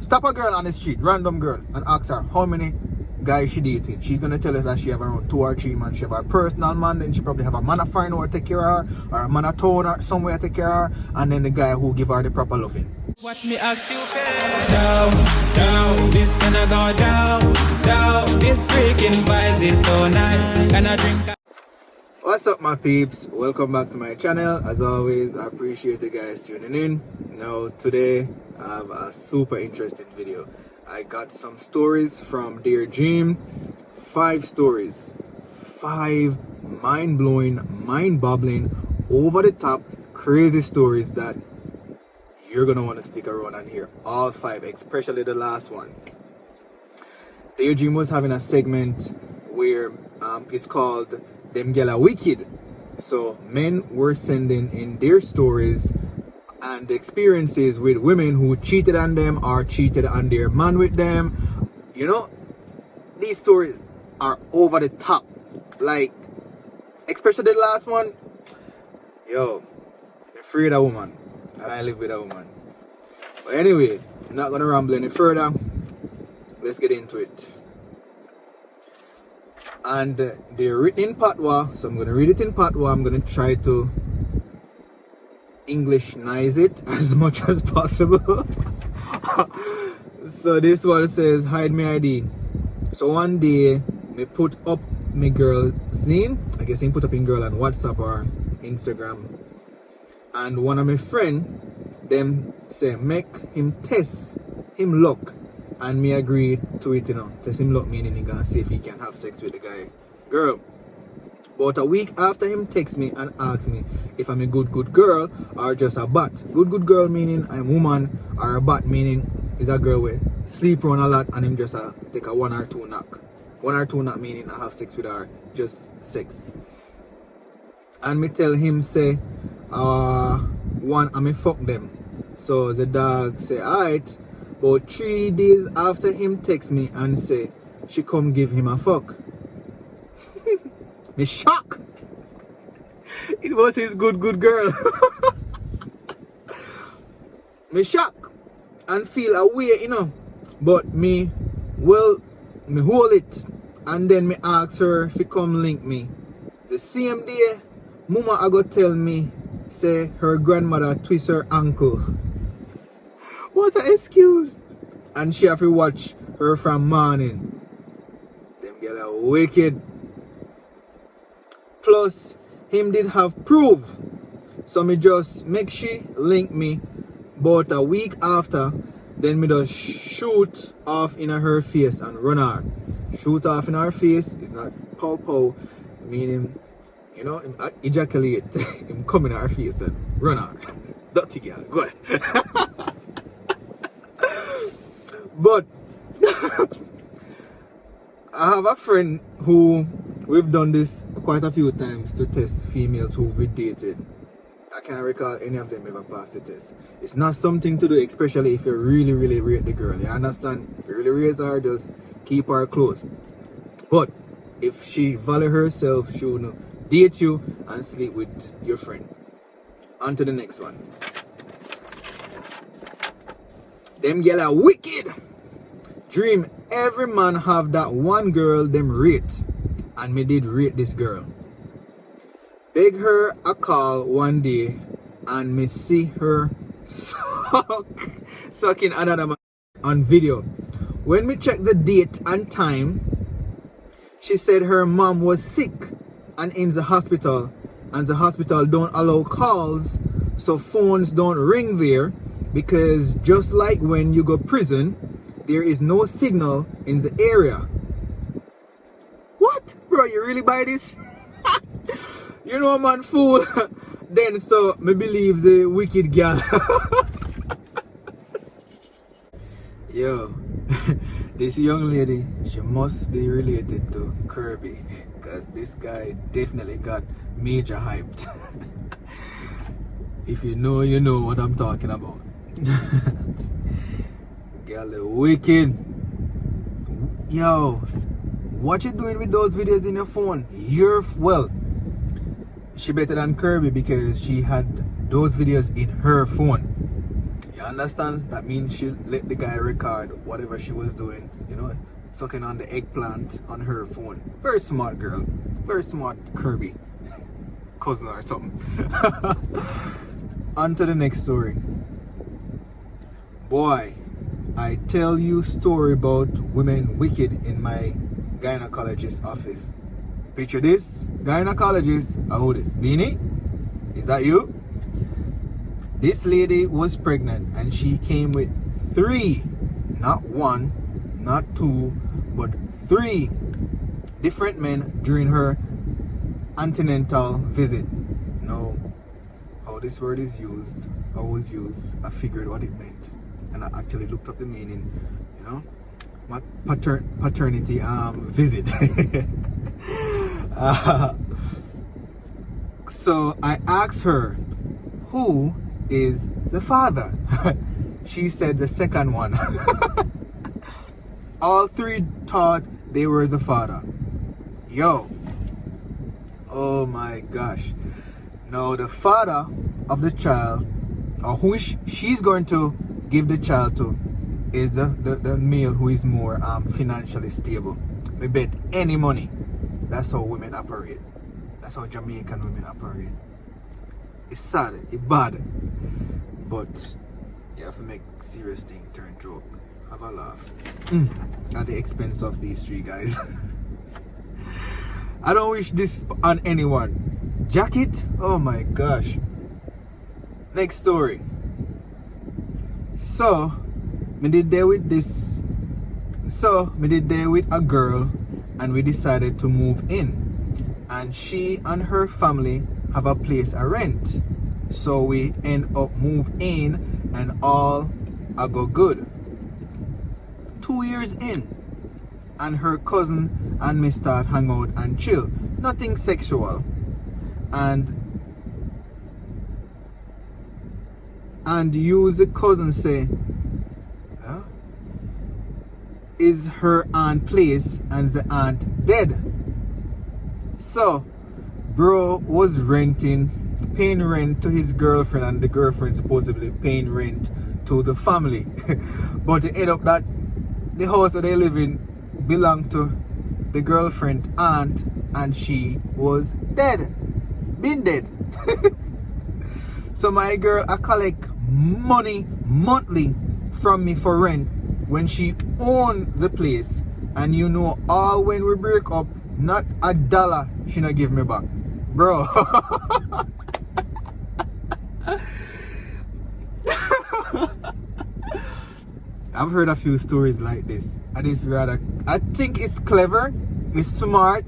Stop a girl on the street, random girl, and ask her how many guys she dating. She's gonna tell us that she have around 2 or 3 man. She have a personal man, then she probably have a man of foreign who take care of her, or a man of town or somewhere take care of her, and then the guy who give her the proper loving. Watch me act stupid. Down, this gonna go down. This freaking vibes is so nice. Gonna drink. What's up, my peeps? Welcome back to my channel. As always, I appreciate you guys tuning in. Now, today I have a super interesting video. I got some stories from DearDream. 5 stories. 5 mind-blowing, mind-boggling, over-the-top, crazy stories that you're gonna want to stick around and hear. All 5, especially the last one. DearDream was having a segment where it's called Them Gyal Wicked. So men were sending in their stories and experiences with women who cheated on them or cheated on their man with them. You know, these stories are over the top. Like, especially the last one. Yo, I'm afraid of a woman, and I live with a woman. But anyway, I'm not gonna ramble any further. Let's get into it. And they're written in Patois, so I'm gonna read it in Patois. I'm gonna try to Englishnize it as much as possible. So this one says, hide me ID. So one day, me put up my girl Zine. I guess he put up in girl on WhatsApp or Instagram. And one of my friend, them say, make him test him luck. And me agree to it, you know. Test him luck meaning he gonna see if he can have sex with the guy. Girl. About a week after him text me and ask me if I'm a good girl or just a bat. Good girl meaning I'm a woman, or a bat meaning is a girl with sleep around a lot and him just take a 1 or 2 knock. 1 or 2 knock meaning I have sex with her, just sex. And me tell him say, one I me fuck them. So the dog say, alright. About 3 days after him text me and say she come give him a fuck. Me shock. It was his good girl. Me shock and feel a way, you know. But me hold it. And then me ask her if he come link me. The same day, Mama I go tell me, say her grandmother twist her ankle. What an excuse. And she have to watch her from morning. Them girl are wicked. Plus, him did have proof. So me just make she link me. But a week after, then me just shoot off in her face and run her. Shoot off in her face is not pow, meaning, you know, him ejaculate. Him come in her face and run her. Dirty girl, go ahead. But I have a friend who we've done this quite a few times to test females who we dated. I can't recall any of them ever passed the test. It's not something to do, especially if you really rate the girl. You understand? If you really rate her, just keep her close. But if she value herself, she will date you and sleep with your friend. On to the next one. Them gyal are wicked. Dream, every man have that one girl them rate. And me did rate this girl. Beg her a call one day and me see her sucking another man on video. When me check the date and time, she said her mom was sick and in the hospital. And the hospital don't allow calls, so phones don't ring there. Because just like when you go prison, there is no signal in the area. What? Bro, you really buy this? You know, man, fool. Then, so, me believe the wicked girl. Yo, this young lady, she must be related to Kirby. Because this guy definitely got major hyped. If you know, you know what I'm talking about. Girl, wicked. Yo, what you doing with those videos in your phone? Well, she better than Kirby because she had those videos in her phone. You understand? That means she let the guy record whatever she was doing, you know, sucking on the eggplant on her phone. Very smart girl. Very smart Kirby. Cousin or something. On to the next story. Boy, I tell you story about women wicked in my gynecologist office. Picture this. Gynecologist. Who this? Beanie? Is that you? This lady was pregnant and she came with 3, not 1, not 2, but 3 different men during her antenatal visit. Now, how this word is used, how it was used, I figured what it meant. And I actually looked up the meaning, you know, my paternity visit. So I asked her, who is the father? She said the second one. All 3 thought they were the father. Yo. Oh my gosh. Now the father of the child, or who she's going to give the child to, is the male who is more financially stable. We bet any money. That's how women operate. That's how Jamaican women operate. It's sad, it's bad, but you have to make serious thing turn joke. Have a laugh. At the expense of these 3 guys. I don't wish this on anyone. Jacket? Oh my gosh. Next story. So, me did there with a girl and we decided to move in. And she and her family have a place I rent. So we end up move in and all I go good. 2 years in and her cousin and me start hang out and chill. Nothing sexual. And you the cousin say, is her aunt place and the aunt dead? So bro was paying rent to his girlfriend and the girlfriend supposedly paying rent to the family. But it ended up that the house that they live in belonged to the girlfriend aunt and she was dead. Been dead. So my girl I collect money monthly from me for rent when she owned the place, and you know all when we break up, not $1 she not give me back. Bro. I've heard a few stories like this, and it's rather, I think it's clever, it's smart,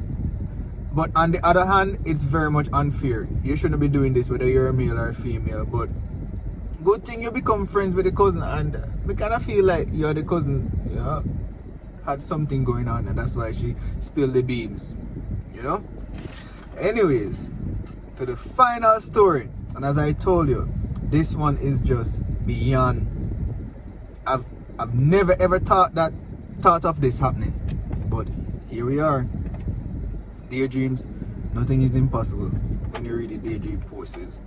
but on the other hand, it's very much unfair. You shouldn't be doing this whether you're a male or a female, but good thing you become friends with the cousin, and we kind of feel like you're the cousin, you know, had something going on, and that's why she spilled the beans, you know. Anyways, to the final story, and as I told you, this one is just beyond. I've never ever thought of this happening, but here we are. Dear Dreams, nothing is impossible when you read the DearDream posts.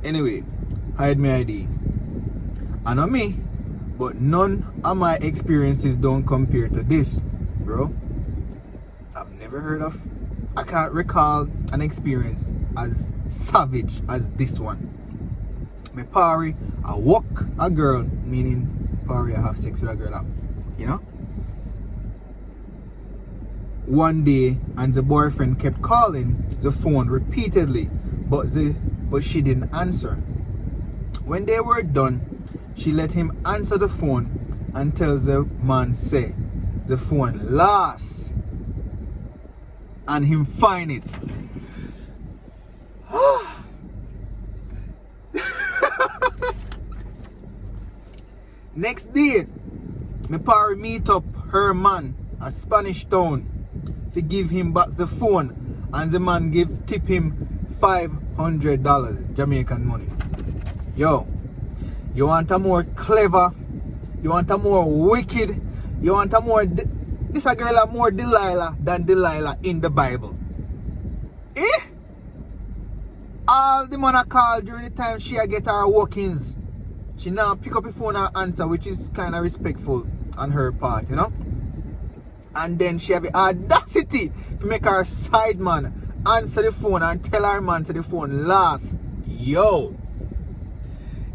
Anyway, hide my ID. I know me, but none of my experiences don't compare to this, bro. I've never heard of, I can't recall an experience as savage as this one. Me party, I walk a girl, meaning party I have sex with a girl, you know. One day, and the boyfriend kept calling the phone repeatedly, but she didn't answer. When they were done, she let him answer the phone until the man say the phone lost and him find it. Next day, me party meet up her man a Spanish town to give him back the phone, and the man tip him $500 Jamaican money. Yo, you want a more clever, you want a more wicked, you want a more, this a girl a more Delilah than Delilah in the Bible. Eh? All the man I call during the time she a get her walk-ins. She now pick up the phone and answer, which is kind of respectful on her part, you know. And then she have the audacity to make her side man answer the phone and tell her man to the phone last. Yo,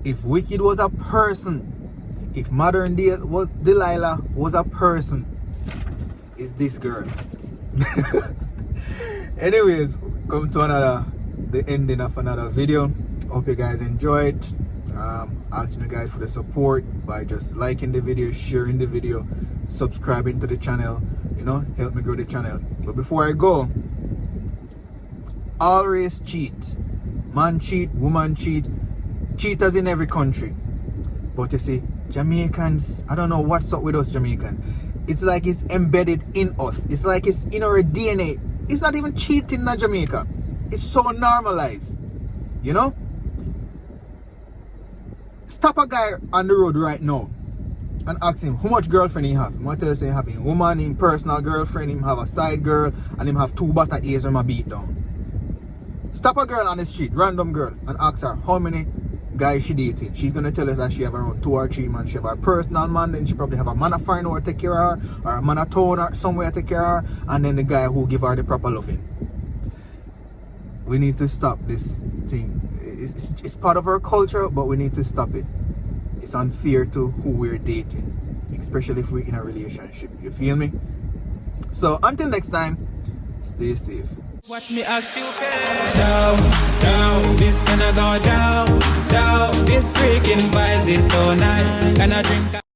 if Wicked was a person, if Modern Day was Delilah was a person, it's this girl. Anyways, come to the ending of another video. Hope you guys enjoyed. Asking you guys for the support by just liking the video, sharing the video, subscribing to the channel, you know, help me grow the channel. But before I go, always cheat. Man cheat, woman cheat, cheaters in every country. But you see, Jamaicans, I don't know what's up with us Jamaicans. It's like it's embedded in us. It's like it's in our DNA. It's not even cheating in Jamaica. It's so normalized, you know. Stop a guy on the road right now and ask him how much girlfriend he have. He might tell you say he have a woman, him personal girlfriend, him have a side girl, and him have 2 butter ears and a beat down. Stop a girl on the street, random girl, and ask her how many guys she dating. She's gonna tell us that she have around 2 or 3 man. She have her personal man, then she probably have a man of foreign who take care of her, or a man of town or somewhere to take care of her, and then the guy who give her the proper loving. We need to stop this thing. It's part of our culture, but we need to stop it. It's unfair to who we're dating, especially if we're in a relationship. You feel me? So until next time, stay safe. Watch me act stupid. Down, this gonna go down. This freaking vibes is so nice. Can I drink?